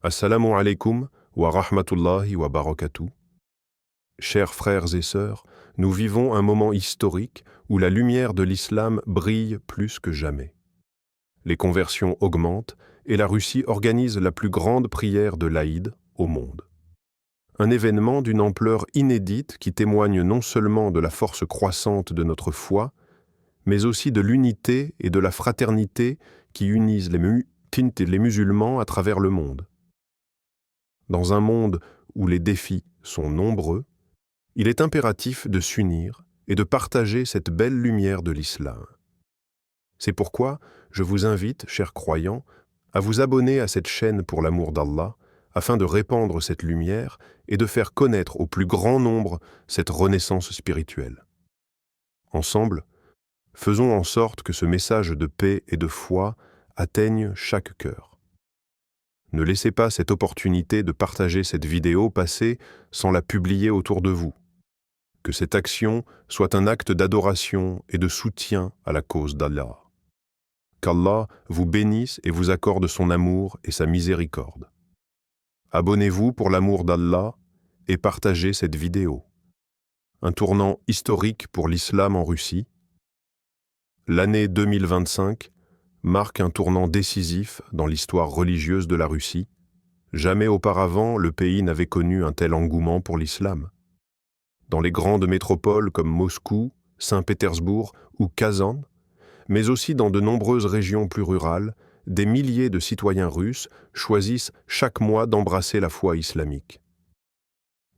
Assalamu alaikum wa rahmatullahi wa barakatuh. Chers frères et sœurs, nous vivons un moment historique où la lumière de l'islam brille plus que jamais. Les conversions augmentent et la Russie organise la plus grande prière de l'Aïd au monde. Un événement d'une ampleur inédite qui témoigne non seulement de la force croissante de notre foi, mais aussi de l'unité et de la fraternité qui unissent les musulmans à travers le monde. Dans un monde où les défis sont nombreux, il est impératif de s'unir et de partager cette belle lumière de l'islam. C'est pourquoi je vous invite, chers croyants, à vous abonner à cette chaîne pour l'amour d'Allah, afin de répandre cette lumière et de faire connaître au plus grand nombre cette renaissance spirituelle. Ensemble, faisons en sorte que ce message de paix et de foi atteigne chaque cœur. Ne laissez pas cette opportunité de partager cette vidéo passer sans la publier autour de vous. Que cette action soit un acte d'adoration et de soutien à la cause d'Allah. Qu'Allah vous bénisse et vous accorde son amour et sa miséricorde. Abonnez-vous pour l'amour d'Allah et partagez cette vidéo. Un tournant historique pour l'islam en Russie. L'année 2025 marque un tournant décisif dans l'histoire religieuse de la Russie. Jamais auparavant, le pays n'avait connu un tel engouement pour l'islam. Dans les grandes métropoles comme Moscou, Saint-Pétersbourg ou Kazan, mais aussi dans de nombreuses régions plus rurales, des milliers de citoyens russes choisissent chaque mois d'embrasser la foi islamique.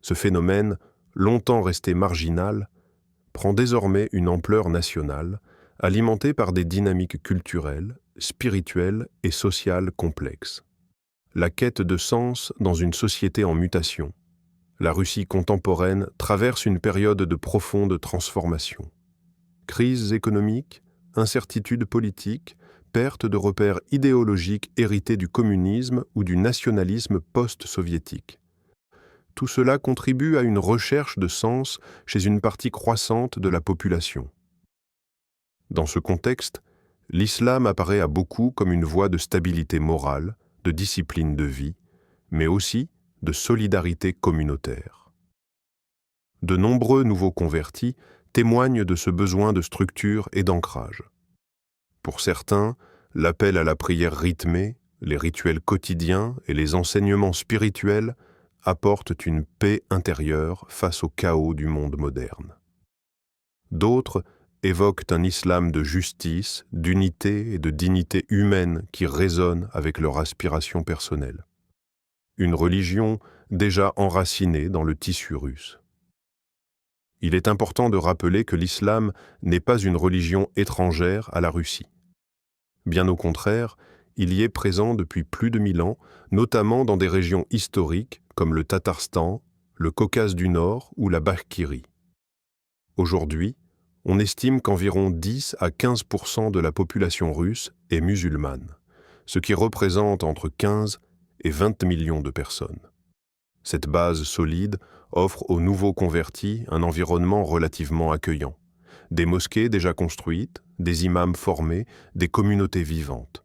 Ce phénomène, longtemps resté marginal, prend désormais une ampleur nationale, alimentée par des dynamiques culturelles, spirituelles et sociales complexes. La quête de sens dans une société en mutation. La Russie contemporaine traverse une période de profonde transformation. Crises économiques, incertitudes politiques, perte de repères idéologiques hérités du communisme ou du nationalisme post-soviétique. Tout cela contribue à une recherche de sens chez une partie croissante de la population. Dans ce contexte, l'islam apparaît à beaucoup comme une voie de stabilité morale, de discipline de vie, mais aussi de solidarité communautaire. De nombreux nouveaux convertis témoignent de ce besoin de structure et d'ancrage. Pour certains, l'appel à la prière rythmée, les rituels quotidiens et les enseignements spirituels apportent une paix intérieure face au chaos du monde moderne. D'autres évoquent un islam de justice, d'unité et de dignité humaine qui résonne avec leur aspiration personnelle. Une religion déjà enracinée dans le tissu russe. Il est important de rappeler que l'islam n'est pas une religion étrangère à la Russie. Bien au contraire, il y est présent depuis plus de 1000 ans, notamment dans des régions historiques comme le Tatarstan, le Caucase du Nord ou la Bachkirie. Aujourd'hui, on estime qu'environ 10 à 15% de la population russe est musulmane, ce qui représente entre 15 et 20 millions de personnes. Cette base solide offre aux nouveaux convertis un environnement relativement accueillant. Des mosquées déjà construites, des imams formés, des communautés vivantes.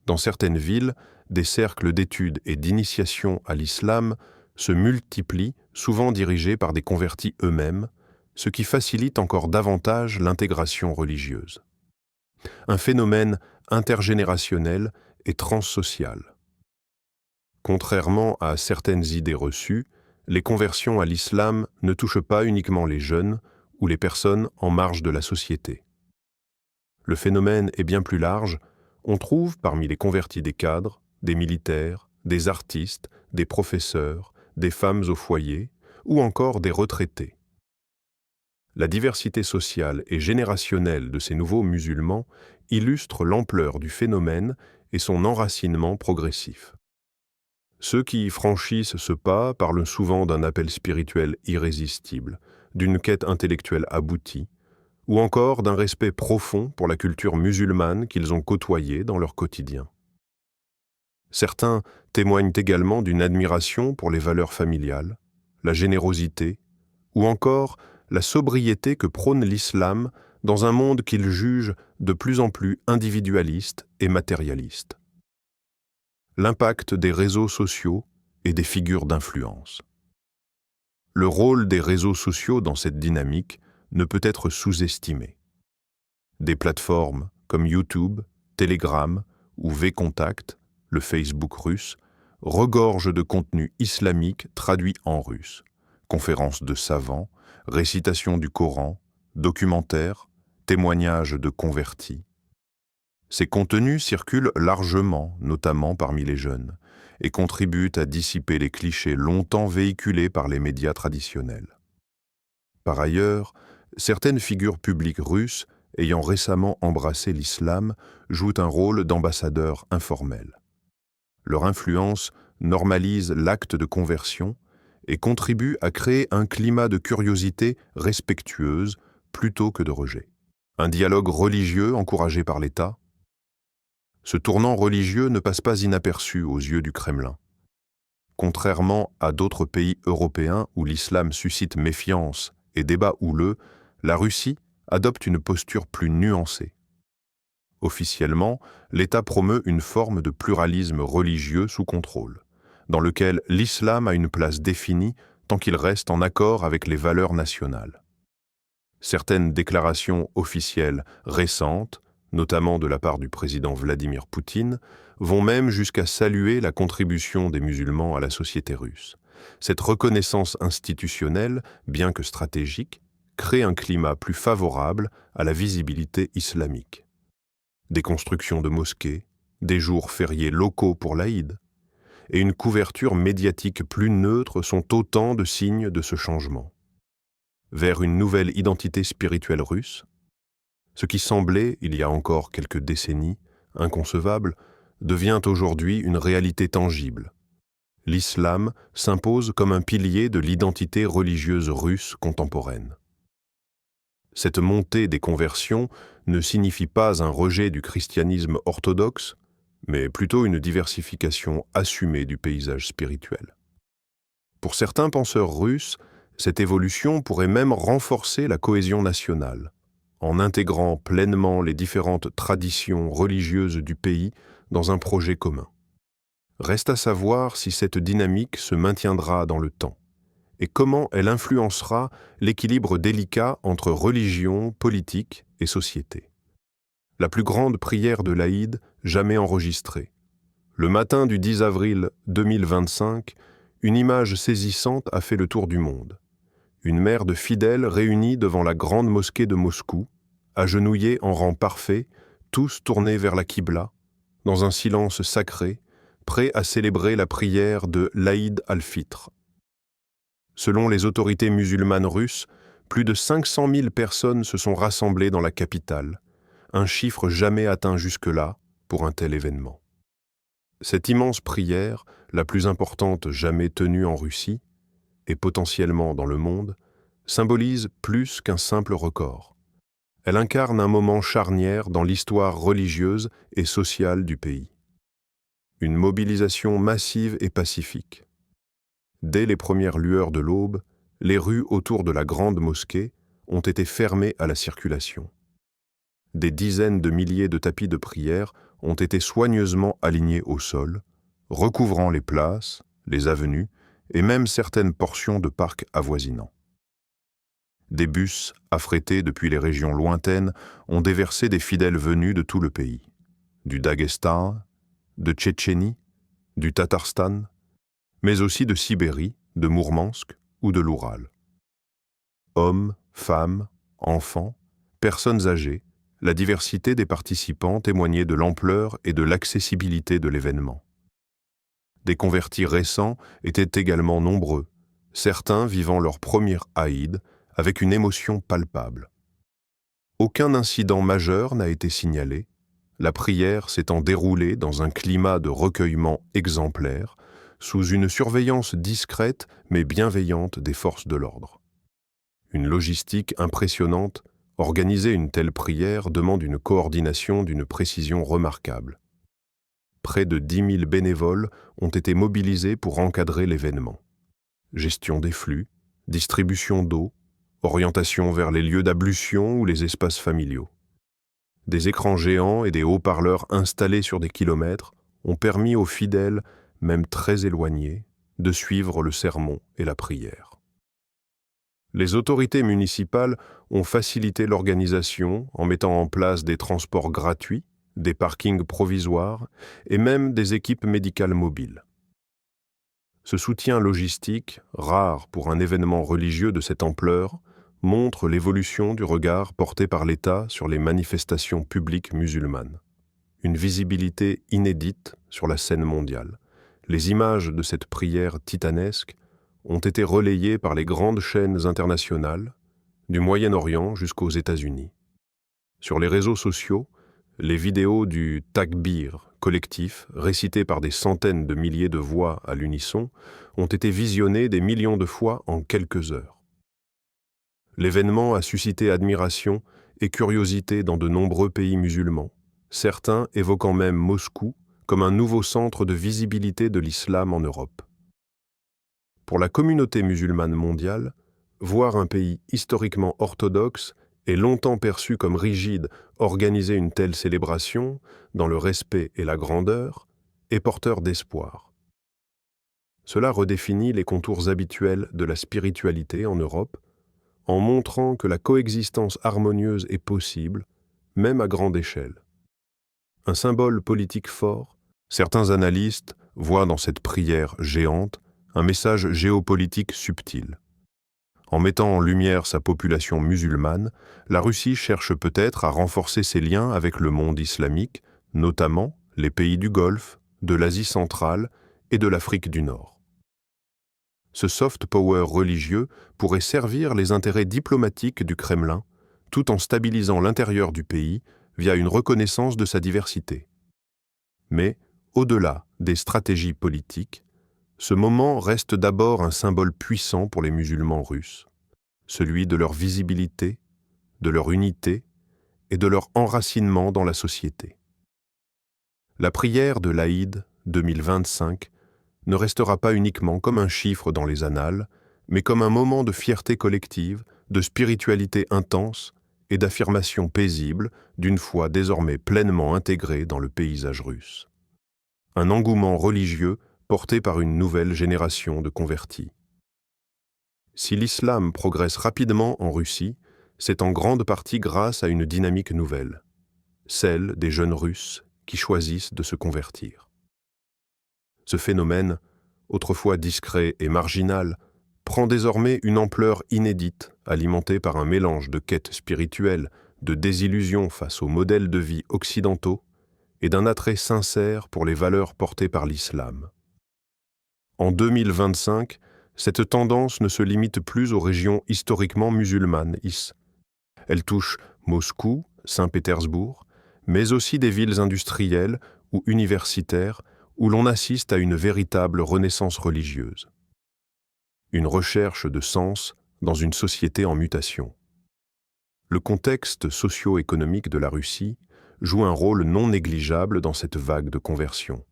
Dans certaines villes, des cercles d'études et d'initiation à l'islam se multiplient, souvent dirigés par des convertis eux-mêmes, ce qui facilite encore davantage l'intégration religieuse. Un phénomène intergénérationnel et transsocial. Contrairement à certaines idées reçues, les conversions à l'islam ne touchent pas uniquement les jeunes ou les personnes en marge de la société. Le phénomène est bien plus large. On trouve parmi les convertis des cadres, des militaires, des artistes, des professeurs, des femmes au foyer ou encore des retraités. La diversité sociale et générationnelle de ces nouveaux musulmans illustre l'ampleur du phénomène et son enracinement progressif. Ceux qui y franchissent ce pas parlent souvent d'un appel spirituel irrésistible, d'une quête intellectuelle aboutie, ou encore d'un respect profond pour la culture musulmane qu'ils ont côtoyée dans leur quotidien. Certains témoignent également d'une admiration pour les valeurs familiales, la générosité, ou encore la sobriété que prône l'islam dans un monde qu'ils jugent de plus en plus individualiste et matérialiste. l'impact des réseaux sociaux et des figures d'influence. Le rôle des réseaux sociaux dans cette dynamique ne peut être sous-estimé. Des plateformes comme YouTube, Telegram ou VKontakte, le Facebook russe, regorgent de contenus islamiques traduits en russe, conférences de savants, récitations du Coran, documentaires, témoignages de convertis. Ces contenus circulent largement, notamment parmi les jeunes, et contribuent à dissiper les clichés longtemps véhiculés par les médias traditionnels. Par ailleurs, certaines figures publiques russes ayant récemment embrassé l'islam jouent un rôle d'ambassadeurs informels. Leur influence normalise l'acte de conversion et contribue à créer un climat de curiosité respectueuse plutôt que de rejet. Un dialogue religieux encouragé par l'État. Ce tournant religieux ne passe pas inaperçu aux yeux du Kremlin. Contrairement à d'autres pays européens où l'islam suscite méfiance et débat houleux, la Russie adopte une posture plus nuancée. Officiellement, l'État promeut une forme de pluralisme religieux sous contrôle, dans lequel l'islam a une place définie tant qu'il reste en accord avec les valeurs nationales. Certaines déclarations officielles récentes, notamment de la part du président Vladimir Poutine, vont même jusqu'à saluer la contribution des musulmans à la société russe. Cette reconnaissance institutionnelle, bien que stratégique, crée un climat plus favorable à la visibilité islamique. Des constructions de mosquées, des jours fériés locaux pour l'Aïd, et une couverture médiatique plus neutre sont autant de signes de ce changement. Vers une nouvelle identité spirituelle russe, ce qui semblait, il y a encore quelques décennies, inconcevable, devient aujourd'hui une réalité tangible. L'islam s'impose comme un pilier de l'identité religieuse russe contemporaine. Cette montée des conversions ne signifie pas un rejet du christianisme orthodoxe, mais plutôt une diversification assumée du paysage spirituel. Pour certains penseurs russes, cette évolution pourrait même renforcer la cohésion nationale, en intégrant pleinement les différentes traditions religieuses du pays dans un projet commun. Reste à savoir si cette dynamique se maintiendra dans le temps et comment elle influencera l'équilibre délicat entre religion, politique et société. La plus grande prière de l'Aïd jamais enregistrée. Le matin du 10 avril 2025, une image saisissante a fait le tour du monde. Une mer de fidèles réunis devant la grande mosquée de Moscou, agenouillés en rang parfait, tous tournés vers la Qibla, dans un silence sacré, prêts à célébrer la prière de l'Aïd al-Fitr. Selon les autorités musulmanes russes, plus de 500 000 personnes se sont rassemblées dans la capitale, un chiffre jamais atteint jusque-là pour un tel événement. Cette immense prière, la plus importante jamais tenue en Russie, et potentiellement dans le monde, symbolise plus qu'un simple record. Elle incarne un moment charnière dans l'histoire religieuse et sociale du pays. Une mobilisation massive et pacifique. Dès les premières lueurs de l'aube, les rues autour de la grande mosquée ont été fermées à la circulation. Des dizaines de milliers de tapis de prière ont été soigneusement alignés au sol, recouvrant les places, les avenues et même certaines portions de parcs avoisinants. Des bus, affrétés depuis les régions lointaines, ont déversé des fidèles venus de tout le pays, du Daghestan, de Tchétchénie, du Tatarstan, mais aussi de Sibérie, de Mourmansk ou de l'Oural. Hommes, femmes, enfants, personnes âgées, la diversité des participants témoignait de l'ampleur et de l'accessibilité de l'événement. Des convertis récents étaient également nombreux, certains vivant leur premier Aïd avec une émotion palpable. Aucun incident majeur n'a été signalé, la prière s'étant déroulée dans un climat de recueillement exemplaire, sous une surveillance discrète mais bienveillante des forces de l'ordre. Une logistique impressionnante, organiser une telle prière demande une coordination d'une précision remarquable. Près de 10 000 bénévoles ont été mobilisés pour encadrer l'événement. Gestion des flux, distribution d'eau, orientation vers les lieux d'ablution ou les espaces familiaux. Des écrans géants et des haut-parleurs installés sur des kilomètres ont permis aux fidèles, même très éloignés, de suivre le sermon et la prière. Les autorités municipales ont facilité l'organisation en mettant en place des transports gratuits, des parkings provisoires et même des équipes médicales mobiles. Ce soutien logistique, rare pour un événement religieux de cette ampleur, montre l'évolution du regard porté par l'État sur les manifestations publiques musulmanes. Une visibilité inédite sur la scène mondiale. Les images de cette prière titanesque ont été relayées par les grandes chaînes internationales, du Moyen-Orient jusqu'aux États-Unis. Sur les réseaux sociaux, les vidéos du takbir collectif, récitées par des centaines de milliers de voix à l'unisson, ont été visionnées des millions de fois en quelques heures. L'événement a suscité admiration et curiosité dans de nombreux pays musulmans, certains évoquant même Moscou comme un nouveau centre de visibilité de l'islam en Europe. Pour la communauté musulmane mondiale, voir un pays historiquement orthodoxe et longtemps perçu comme rigide organiser une telle célébration, dans le respect et la grandeur, est porteur d'espoir. Cela redéfinit les contours habituels de la spiritualité en Europe, en montrant que la coexistence harmonieuse est possible, même à grande échelle. Un symbole politique fort, certains analystes voient dans cette prière géante un message géopolitique subtil. En mettant en lumière sa population musulmane, la Russie cherche peut-être à renforcer ses liens avec le monde islamique, notamment les pays du Golfe, de l'Asie centrale et de l'Afrique du Nord. Ce soft power religieux pourrait servir les intérêts diplomatiques du Kremlin, tout en stabilisant l'intérieur du pays via une reconnaissance de sa diversité. Mais, au-delà des stratégies politiques, ce moment reste d'abord un symbole puissant pour les musulmans russes, celui de leur visibilité, de leur unité et de leur enracinement dans la société. La prière de l'Aïd 2025 ne restera pas uniquement comme un chiffre dans les annales, mais comme un moment de fierté collective, de spiritualité intense et d'affirmation paisible d'une foi désormais pleinement intégrée dans le paysage russe. Un engouement religieux porté par une nouvelle génération de convertis. Si l'islam progresse rapidement en Russie, c'est en grande partie grâce à une dynamique nouvelle, celle des jeunes Russes qui choisissent de se convertir. Ce phénomène, autrefois discret et marginal, prend désormais une ampleur inédite, alimentée par un mélange de quêtes spirituelles, de désillusion face aux modèles de vie occidentaux et d'un attrait sincère pour les valeurs portées par l'islam. En 2025, cette tendance ne se limite plus aux régions historiquement musulmanes. Elle touche Moscou, Saint-Pétersbourg, mais aussi des villes industrielles ou universitaires où l'on assiste à une véritable renaissance religieuse. Une recherche de sens dans une société en mutation. Le contexte socio-économique de la Russie joue un rôle non négligeable dans cette vague de conversion.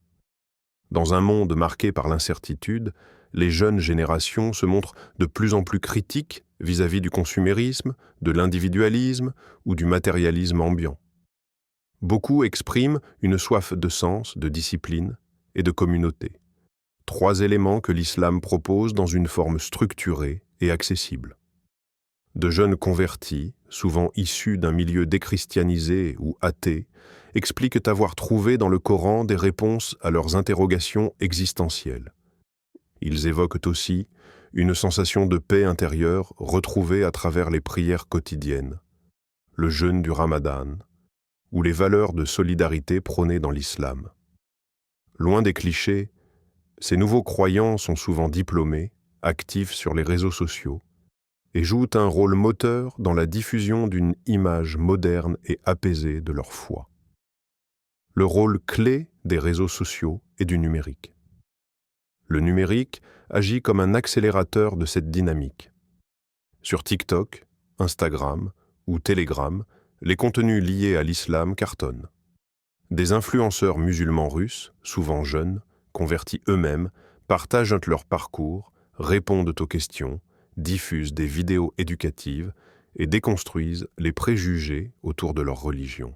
Dans un monde marqué par l'incertitude, les jeunes générations se montrent de plus en plus critiques vis-à-vis du consumérisme, de l'individualisme ou du matérialisme ambiant. Beaucoup expriment une soif de sens, de discipline et de communauté. 3 éléments que l'islam propose dans une forme structurée et accessible. De jeunes convertis, souvent issus d'un milieu déchristianisé ou athée, expliquent avoir trouvé dans le Coran des réponses à leurs interrogations existentielles. Ils évoquent aussi une sensation de paix intérieure retrouvée à travers les prières quotidiennes, le jeûne du Ramadan, ou les valeurs de solidarité prônées dans l'islam. Loin des clichés, ces nouveaux croyants sont souvent diplômés, actifs sur les réseaux sociaux, et jouent un rôle moteur dans la diffusion d'une image moderne et apaisée de leur foi. Le rôle clé des réseaux sociaux et du numérique. Le numérique agit comme un accélérateur de cette dynamique. Sur TikTok, Instagram ou Telegram, les contenus liés à l'islam cartonnent. Des influenceurs musulmans russes, souvent jeunes, convertis eux-mêmes, partagent leur parcours, répondent aux questions, diffusent des vidéos éducatives et déconstruisent les préjugés autour de leur religion.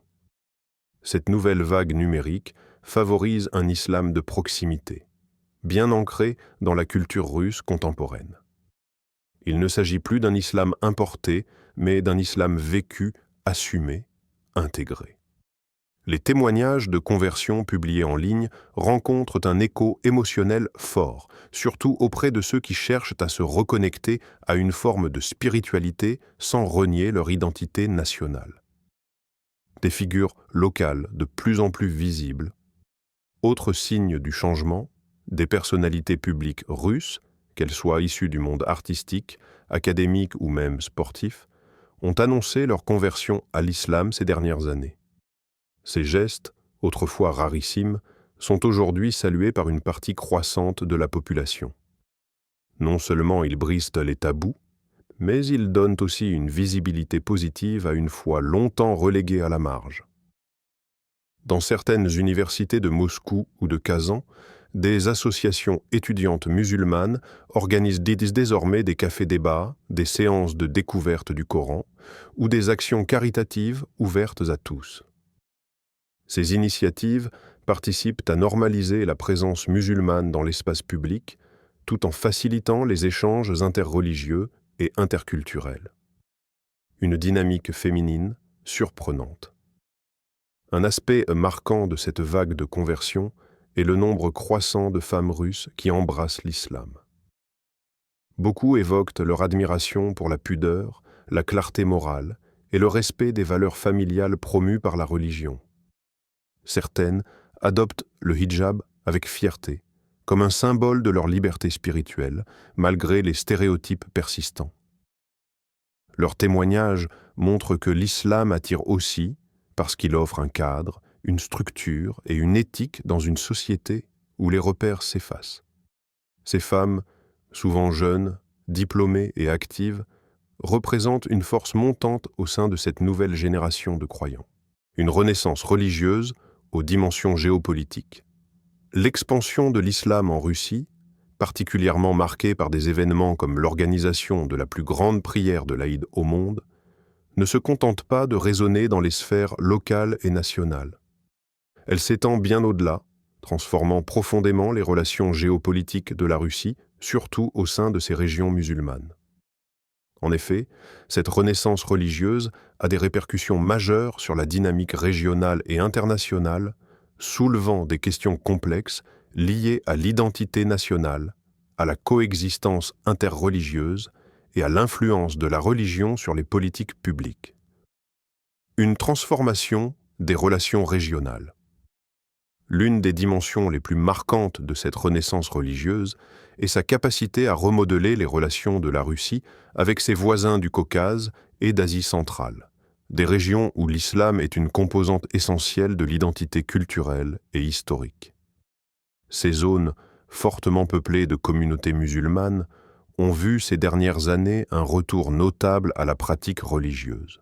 Cette nouvelle vague numérique favorise un islam de proximité, bien ancré dans la culture russe contemporaine. Il ne s'agit plus d'un islam importé, mais d'un islam vécu, assumé, intégré. Les témoignages de conversion publiés en ligne rencontrent un écho émotionnel fort, surtout auprès de ceux qui cherchent à se reconnecter à une forme de spiritualité sans renier leur identité nationale. Des figures locales de plus en plus visibles. Autre signe du changement, des personnalités publiques russes, qu'elles soient issues du monde artistique, académique ou même sportif, ont annoncé leur conversion à l'islam ces dernières années. Ces gestes, autrefois rarissimes, sont aujourd'hui salués par une partie croissante de la population. Non seulement ils brisent les tabous, mais ils donnent aussi une visibilité positive à une foi longtemps reléguée à la marge. Dans certaines universités de Moscou ou de Kazan, des associations étudiantes musulmanes organisent désormais des cafés-débats, des séances de découverte du Coran ou des actions caritatives ouvertes à tous. Ces initiatives participent à normaliser la présence musulmane dans l'espace public, tout en facilitant les échanges interreligieux et interculturels. Une dynamique féminine surprenante. Un aspect marquant de cette vague de conversion est le nombre croissant de femmes russes qui embrassent l'islam. Beaucoup évoquent leur admiration pour la pudeur, la clarté morale et le respect des valeurs familiales promues par la religion. Certaines adoptent le hijab avec fierté, comme un symbole de leur liberté spirituelle, malgré les stéréotypes persistants. Leurs témoignages montrent que l'islam attire aussi, parce qu'il offre un cadre, une structure et une éthique dans une société où les repères s'effacent. Ces femmes, souvent jeunes, diplômées et actives, représentent une force montante au sein de cette nouvelle génération de croyants. Une renaissance religieuse aux dimensions géopolitiques. L'expansion de l'islam en Russie, particulièrement marquée par des événements comme l'organisation de la plus grande prière de l'Aïd au monde, ne se contente pas de résonner dans les sphères locales et nationales. Elle s'étend bien au-delà, transformant profondément les relations géopolitiques de la Russie, surtout au sein de ces régions musulmanes. En effet, cette renaissance religieuse a des répercussions majeures sur la dynamique régionale et internationale, soulevant des questions complexes liées à l'identité nationale, à la coexistence interreligieuse et à l'influence de la religion sur les politiques publiques. Une transformation des relations régionales. L'une des dimensions les plus marquantes de cette renaissance religieuse est sa capacité à remodeler les relations de la Russie avec ses voisins du Caucase et d'Asie centrale, des régions où l'islam est une composante essentielle de l'identité culturelle et historique. Ces zones, fortement peuplées de communautés musulmanes, ont vu ces dernières années un retour notable à la pratique religieuse.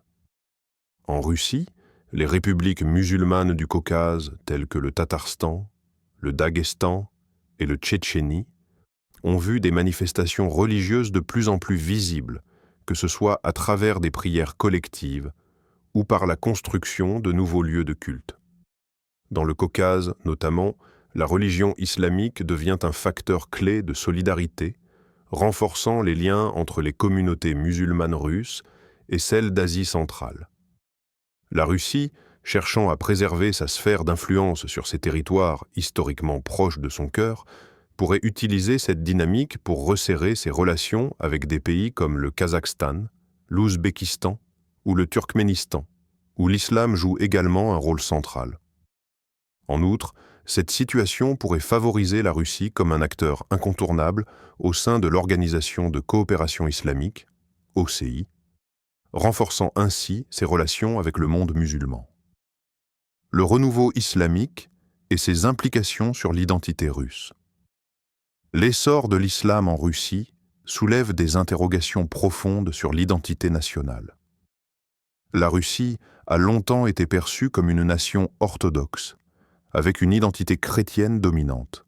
En Russie, les républiques musulmanes du Caucase, telles que le Tatarstan, le Daghestan et le Tchétchénie, ont vu des manifestations religieuses de plus en plus visibles, que ce soit à travers des prières collectives ou par la construction de nouveaux lieux de culte. Dans le Caucase, notamment, la religion islamique devient un facteur clé de solidarité, renforçant les liens entre les communautés musulmanes russes et celles d'Asie centrale. La Russie, cherchant à préserver sa sphère d'influence sur ces territoires historiquement proches de son cœur, pourrait utiliser cette dynamique pour resserrer ses relations avec des pays comme le Kazakhstan, l'Ouzbékistan ou le Turkménistan, où l'islam joue également un rôle central. En outre, cette situation pourrait favoriser la Russie comme un acteur incontournable au sein de l'Organisation de coopération islamique, OCI, renforçant ainsi ses relations avec le monde musulman. Le renouveau islamique et ses implications sur l'identité russe. L'essor de l'islam en Russie soulève des interrogations profondes sur l'identité nationale. La Russie a longtemps été perçue comme une nation orthodoxe, avec une identité chrétienne dominante.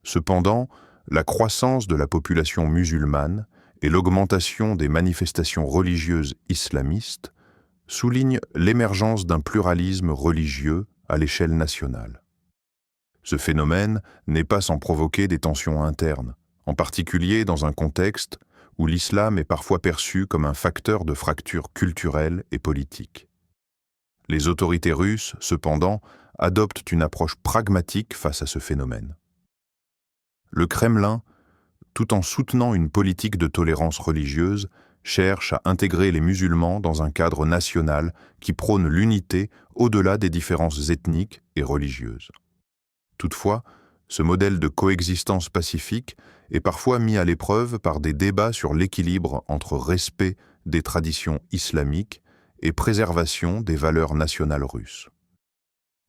Cependant, la croissance de la population musulmane et l'augmentation des manifestations religieuses islamistes souligne l'émergence d'un pluralisme religieux à l'échelle nationale. Ce phénomène n'est pas sans provoquer des tensions internes, en particulier dans un contexte où l'islam est parfois perçu comme un facteur de fracture culturelle et politique. Les autorités russes, cependant, adoptent une approche pragmatique face à ce phénomène. Le Kremlin, tout en soutenant une politique de tolérance religieuse, cherche à intégrer les musulmans dans un cadre national qui prône l'unité au-delà des différences ethniques et religieuses. Toutefois, ce modèle de coexistence pacifique est parfois mis à l'épreuve par des débats sur l'équilibre entre respect des traditions islamiques et préservation des valeurs nationales russes.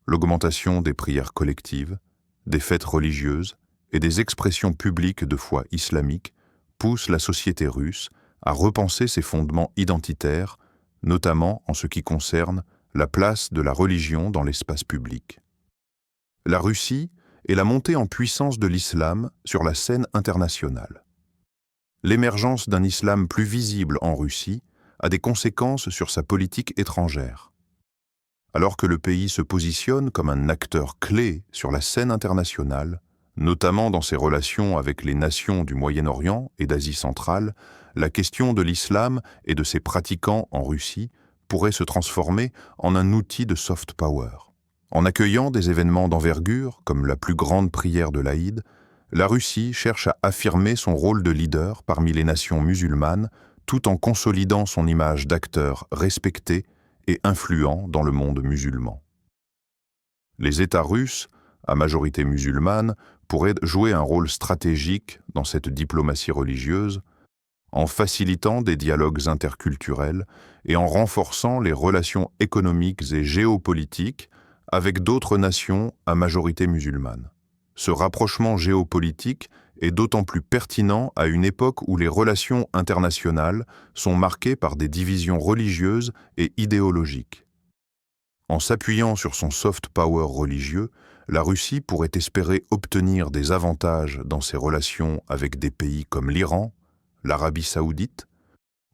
L'augmentation des prières collectives, des fêtes religieuses et des expressions publiques de foi islamique pousse la société russe à repenser ses fondements identitaires, notamment en ce qui concerne la place de la religion dans l'espace public. La Russie est la montée en puissance de l'islam sur la scène internationale. L'émergence d'un islam plus visible en Russie a des conséquences sur sa politique étrangère. Alors que le pays se positionne comme un acteur clé sur la scène internationale, notamment dans ses relations avec les nations du Moyen-Orient et d'Asie centrale, la question de l'islam et de ses pratiquants en Russie pourrait se transformer en un outil de soft power. En accueillant des événements d'envergure, comme la plus grande prière de l'Aïd, la Russie cherche à affirmer son rôle de leader parmi les nations musulmanes, tout en consolidant son image d'acteur respecté et influent dans le monde musulman. Les États russes, à majorité musulmane, pourraient jouer un rôle stratégique dans cette diplomatie religieuse, en facilitant des dialogues interculturels et en renforçant les relations économiques et géopolitiques avec d'autres nations à majorité musulmane. Ce rapprochement géopolitique est d'autant plus pertinent à une époque où les relations internationales sont marquées par des divisions religieuses et idéologiques. En s'appuyant sur son soft power religieux, la Russie pourrait espérer obtenir des avantages dans ses relations avec des pays comme l'Iran, l'Arabie saoudite,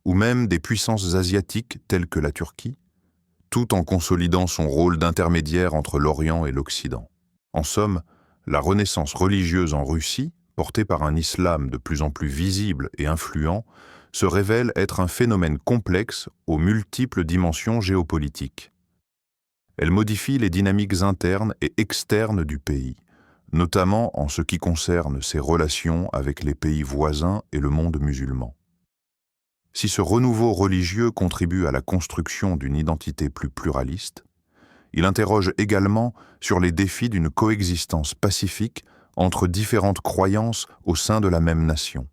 ou même des puissances asiatiques telles que la Turquie, tout en consolidant son rôle d'intermédiaire entre l'Orient et l'Occident. En somme, la renaissance religieuse en Russie, portée par un islam de plus en plus visible et influent, se révèle être un phénomène complexe aux multiples dimensions géopolitiques. Elle modifie les dynamiques internes et externes du pays, notamment en ce qui concerne ses relations avec les pays voisins et le monde musulman. Si ce renouveau religieux contribue à la construction d'une identité plus pluraliste, il interroge également sur les défis d'une coexistence pacifique entre différentes croyances au sein de la même nation.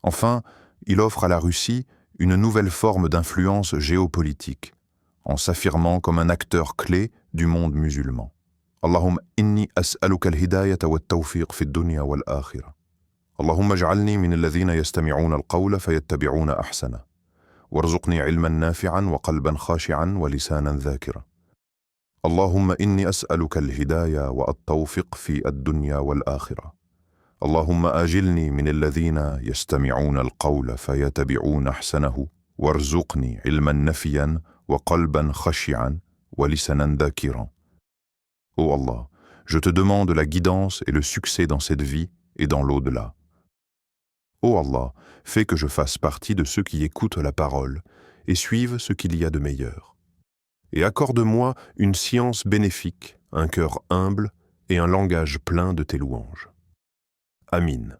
Enfin, il offre à la Russie une nouvelle forme d'influence géopolitique, en s'affirmant comme un acteur clé du monde musulman. Allahumma inni as'aluka al-hidayata wa at-tawfiq fi ad-dunya wal-akhirah. اللهم اجعلني من الذين يستمعون القول فيتبعون أحسنه وارزقني علما نافعا وقلبا خاشعا ولسانا ذاكرا اللهم إني أسألك الهداية والتوفيق في الدنيا والآخرة اللهم آجلني من الذين يستمعون القول فيتبعون أحسنه وارزقني علما نافعا وقلبا خاشعا ولسانا ذاكرا. Ô Allah, je te demande la guidance et le succès dans cette vie et dans l'au-delà. Ô Allah, fais que je fasse partie de ceux qui écoutent la parole et suivent ce qu'il y a de meilleur. Et accorde-moi une science bénéfique, un cœur humble et un langage plein de tes louanges. Amin.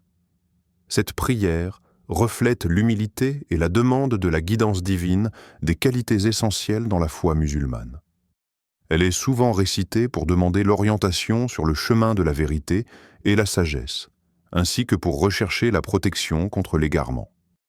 Cette prière reflète l'humilité et la demande de la guidance divine, des qualités essentielles dans la foi musulmane. Elle est souvent récitée pour demander l'orientation sur le chemin de la vérité et la sagesse, ainsi que pour rechercher la protection contre l'égarement.